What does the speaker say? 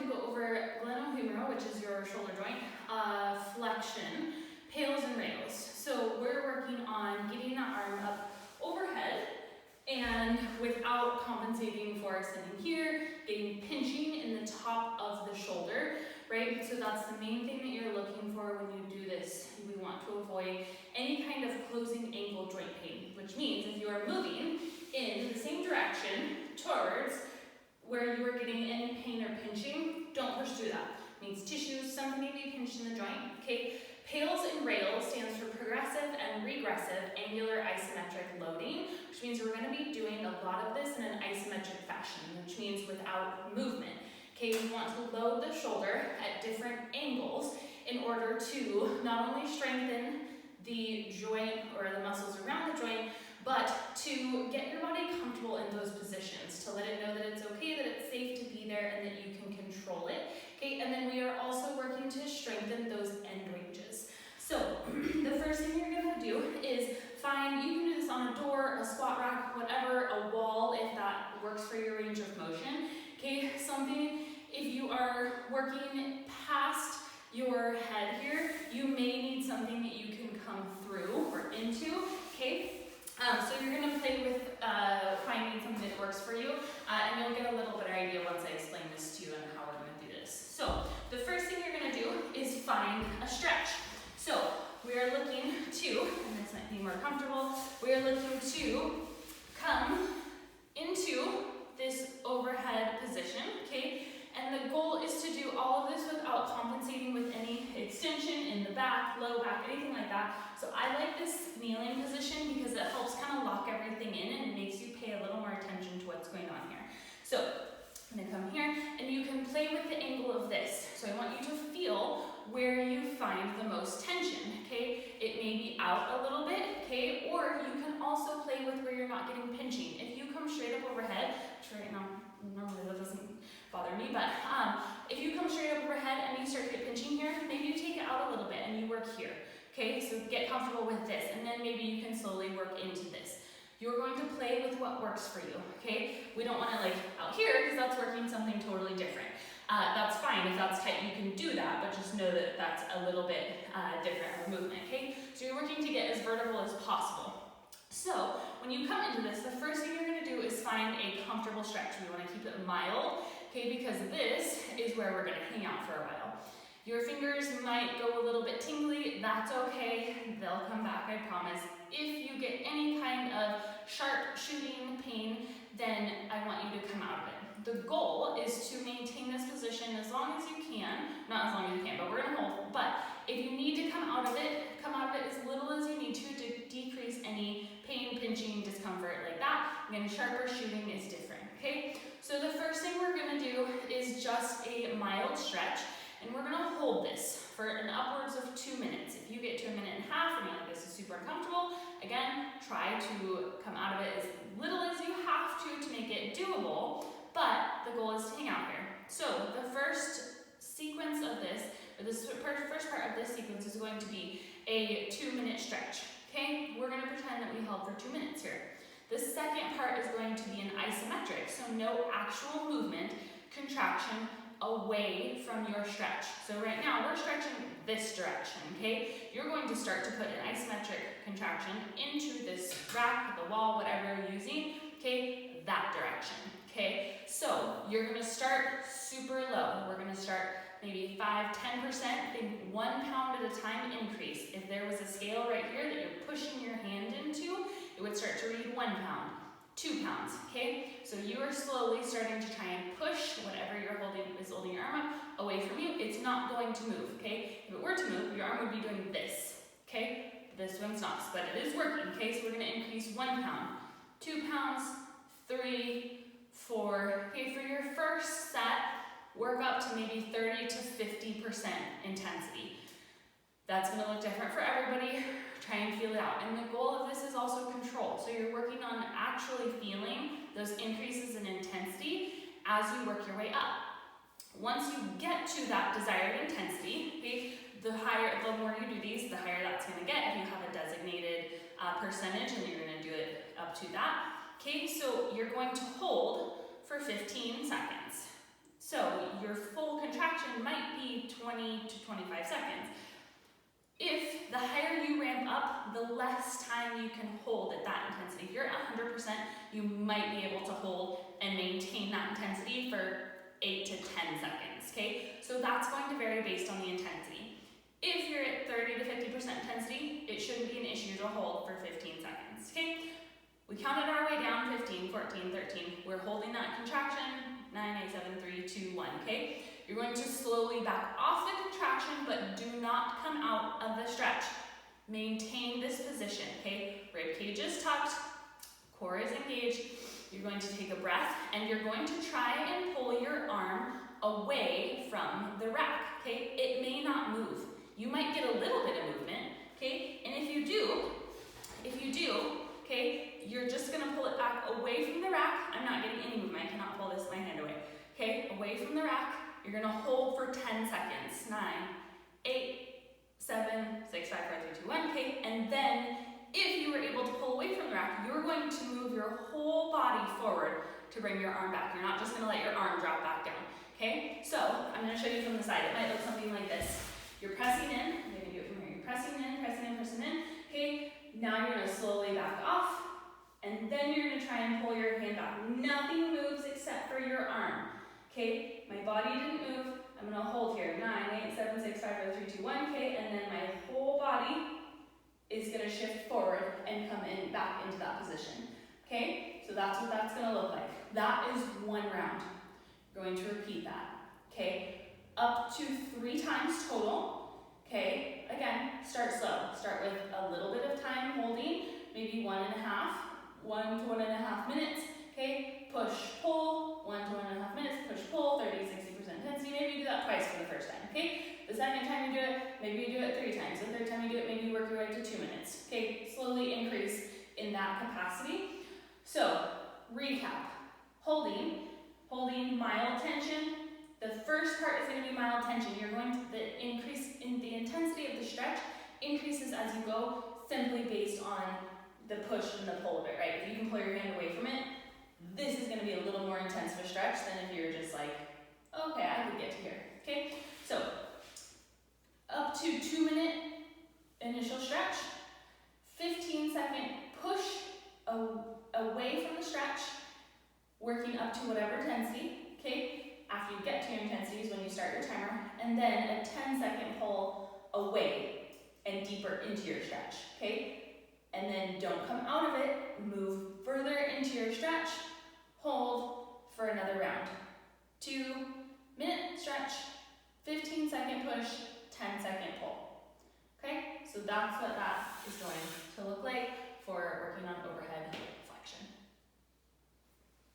go over glenohumeral, which is your shoulder joint, flexion, PAILS and rails. So we're working on getting that arm up overhead and without compensating for extending here, getting pinching in the top of the shoulder, right? So that's the main thing that you're looking for when you do this. We want to avoid any kind of closing ankle joint pain, which means if you are moving in the same direction towards where you are getting any pain or pinching, don't push through that. It means tissues, something may be pinched in the joint, okay? PAILS and rails stands for progressive and regressive angular isometric loading, which means we're going to be doing a lot of this in an isometric fashion, which means without movement. Okay, we want to load the shoulder at different angles in order to not only strengthen the joint or the muscles around the joint, but to get your body comfortable in those positions, to let it know that it's okay, that it's safe to be there, and that you can control it. Okay, and then we are also working to strengthen those end ranges. So the first thing you're gonna do is find, you can do this on a door, a squat rack, whatever, a wall, if that works for your range of motion. Okay, something, if you are working past your head here, you may need something that you can come through or into, okay? So you're gonna play with finding something that works for you, and you'll get a little better idea once I explain this to you and how we're gonna do this. So the first thing you're gonna do is find a stretch. So we are looking to, and this might be more comfortable, we are looking to come into this overhead position, okay? And the goal is to do all of this without compensating with any extension in the back, low back, anything like that. So I like this kneeling position because it helps kind of lock everything in and it makes you pay a little more attention to what's going on here. So I'm gonna come here and you can play with the angle of this. So I want you to feel where you find the most tension, okay? It may be out a little bit, okay? Or you can also play with where you're not getting pinching. If you come straight up overhead, which right now, normally that doesn't bother me, but if you come straight up overhead and you start to get pinching here, maybe you take it out a little bit and you work here, okay? So get comfortable with this, and then maybe you can slowly work into this. You're going to play with what works for you, okay? We don't want to like out here because that's working something totally different. That's fine, if that's tight you can do that, but just know that that's a little bit different of movement, okay? So you're working to get as vertical as possible. So when you come into this, the first thing you're going to do is find a comfortable stretch. We want to keep it mild, okay, because this is where we're going to hang out for a while. Your fingers might go a little bit tingly, that's okay, they'll come back, I promise. If you get any kind of sharp shooting pain, then I want you to come out of it. The goal is to maintain this position as long as you can, not as long as you can, but we're gonna hold. But if you need to come out of it as little as you need to decrease any pain, pinching, discomfort like that. Again, sharper shooting is different, okay? So the first thing we're gonna do is just a mild stretch, and we're gonna hold this for an upwards of 2 minutes. If you get to 1.5 minutes and you're like, this is super uncomfortable, again, try to come out of it as little as you have to make it doable, but the goal is to hang out here. So the first sequence of this, or the first part of this sequence is going to be a 2-minute stretch, okay? We're gonna pretend that we held for 2 minutes here. The second part is going to be an isometric, so no actual movement, contraction, away from your stretch. So right now we're stretching this direction, okay? You're going to start to put an isometric contraction into this rack, the wall, whatever you're using, okay? That direction, okay? So you're gonna start super low. We're gonna start maybe 5–10%, think 1 pound at a time increase. If there was a scale right here that you're pushing your hand into, it would start to read 1 pound. 2 pounds, okay? So you are slowly starting to try and push whatever you're holding is holding your arm up away from you. It's not going to move, okay? If it were to move, your arm would be doing this, okay? This one's not, but it is working, okay? So we're gonna increase 1 pound, 2 pounds, 3, 4. Okay, for your first set, work up to maybe 30 to 50% intensity. That's gonna look different for everybody. Try and feel it out. And the goal of this is also control. So you're working on actually feeling those increases in intensity as you work your way up. Once you get to that desired intensity, okay, the more you do these, the higher that's gonna get if you have a designated percentage, and you're gonna do it up to that. Okay, so you're going to hold for 15 seconds. So your full 20 to 25 seconds. If the higher you ramp up, the less time you can hold at that intensity. If you're at 100%, you might be able to hold and maintain that intensity for 8 to 10 seconds, okay? So that's going to vary based on the intensity. If you're at 30 to 50% intensity, it shouldn't be an issue to hold for 15 seconds, okay? We counted our way down, 15, 14, 13. We're holding that contraction, 9, 8, 7, 3, 2, 1, okay? You're going to slowly back off the contraction, but do not come out of the stretch. Maintain this position, okay? Rib cage is tucked, core is engaged. You're going to take a breath, and you're going to try and pull your arm away from the rack, okay? It may not move. You might get a little bit of movement, okay? And if you do, okay, you're just gonna pull it back away from the rack. I'm not getting any movement. I cannot pull my hand away, okay? Away from the rack. You're gonna hold for 10 seconds. 9, 8, 7, 6, 5, 4, 3, 2, 1, okay? And then, if you were able to pull away from the rack, you're going to move your whole body forward to bring your arm back. You're not just gonna let your arm drop back down, okay? So, I'm gonna show you from the side. It might look something like this. You're pressing in. I'm gonna do it from here. You're pressing in, okay? Now you're gonna slowly back off, and then you're gonna try and pull your hand back. Nothing moves except for your arm, okay? My body didn't move. I'm gonna hold here. 9, 8, 7, 6, 5, 4, 3, 2, 1, okay? And then my whole body is gonna shift forward and come in back into that position, okay? So that's what that's gonna look like. That is one round. You're going to repeat that, okay? Up to 3 times total, okay? Again, start slow. Start with a little bit of time holding, maybe 1 to 1.5 minutes, okay? Push, pull, 1 to 1.5 minutes, push, pull, 30, 60% intensity. Maybe you do that twice for the first time, okay? The second time you do it, maybe you do it 3 times. The third time you do it, maybe you work your way to 2 minutes, okay? Slowly increase in that capacity. So, recap. Holding mild tension. The first part is going to be mild tension. You're going to, the increase in the intensity of the stretch increases as you go, simply based on the push and the pull of it, right? If you can pull your hand away from it, this is going to be a little more intense of a stretch than if you're just like, okay, I could get to here, okay? So, up to 2-minute initial stretch, 15-second push away from the stretch, working up to whatever intensity, okay? After you get to your intensity is when you start your timer, and then a 10-second pull away and deeper into your stretch, okay? And then don't come out of it, move further into your stretch, hold for another round. 2-minute stretch, 15-second push, 10-second pull, okay? So that's what that is going to look like for working